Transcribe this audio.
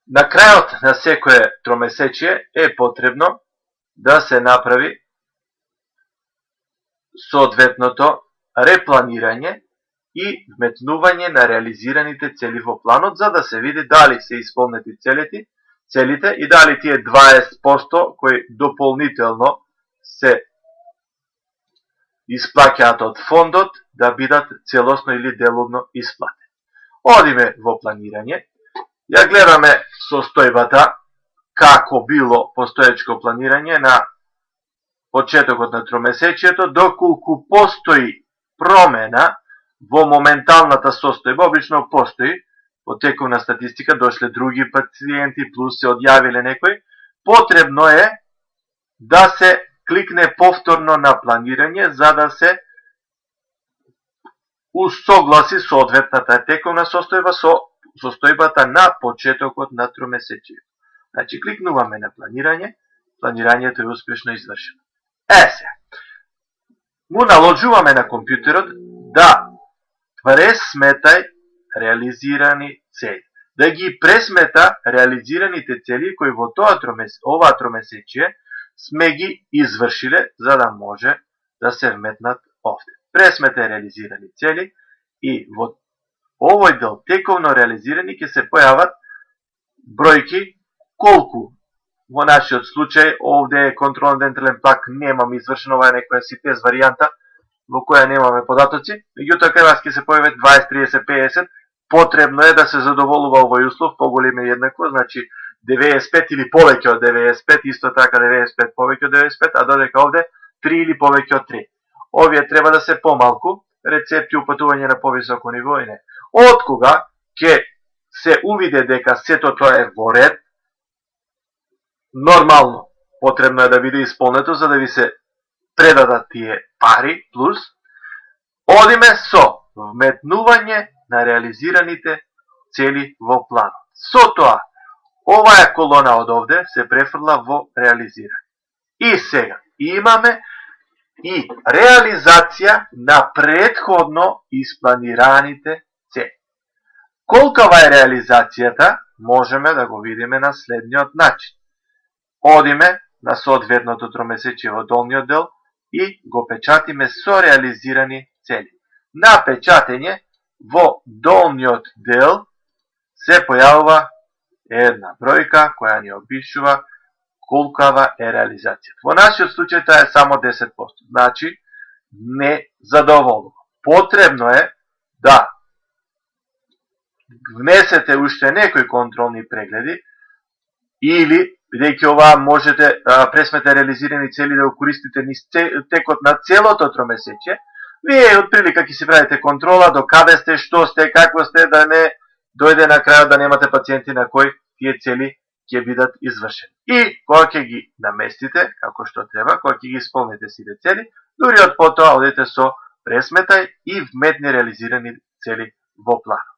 На крајот на секое тромесечие е потребно да се направи соодветното репланирање и вметнување на реализираните цели во планот, за да се види дали се исполнети целите и дали тие 20% кои дополнително се исплаќаат од фондот да бидат целосно или деловно исплатени. Одиме во планирање. Ја гледаме состојбата како било постоечко планирање на почетокот на тромесечието, доколку постои промена во моменталната состојба. Обично постои, по тековна статистика дошле други пациенти, плюс се одјавиле некои, потребно е да се кликне повторно на планирање за да се усогласи соодветната тековна состојба со состојбата на почетокот на тромесечието. Значи, кликнуваме на планирање, планирањето е успешно извршено. Му наложуваме на компјутерот да пресметај реализирани цели. Да ги пресмета реализираните цели кои во оваа тромесечие сме ги извршиле за да може да се вметнат овде. Пресмета реализирани цели и во овој дел тековно реализирани ќе се појават бројки колку. Во нашиот случај овде е контролен дентален плак, немам извршено, ова е некоја ситез варијанта во која немаме податоци, меѓутоа кај вас ќе се појават 20, 30, 50, потребно е да се задоволува овој услов, поголем е еднакво, значи 95 или повеќе од 95, исто така 95 повеќе од 95, а додека овде 3 или повеќе од 3. Овие треба да се помалку, рецепти упатување на повисоко ниво и не. Откога ќе се увиде дека сето тоа е во ред, нормално потребно е да биде исполнето за да ви се предадат тие пари, плюс, одиме со вметнување на реализираните цели во планот. Со тоа, оваа колона од овде се префрла во реализирање. И сега, имаме и реализација на претходно испланираните цели. Колкава е реализацијата, можеме да го видиме на следниот начин. Одиме на соодветното тромесечие во долниот дел и го печатиме со реализирани цели. На печатење во долниот дел се појавува една бројка која ни опишува колкава е реализацијата. Во нашиот случај таа е само 10%, значи не задоволува. Потребно е да внесете уште некои контролни прегледи или, бидејќи оваа можете пресмете реализирани цели да го користите низ текот на целото тромесечие, вие од прилика ќе си правите контрола до каде сте, што сте, какво сте, да не дојде на крајот да немате пациенти на кои тие цели ќе бидат извршени. И кога ќе ги наместите како што треба, кога ќе ги исполните сите цели, дури од потоа одите со пресметај и вметни реализирани цели во планот.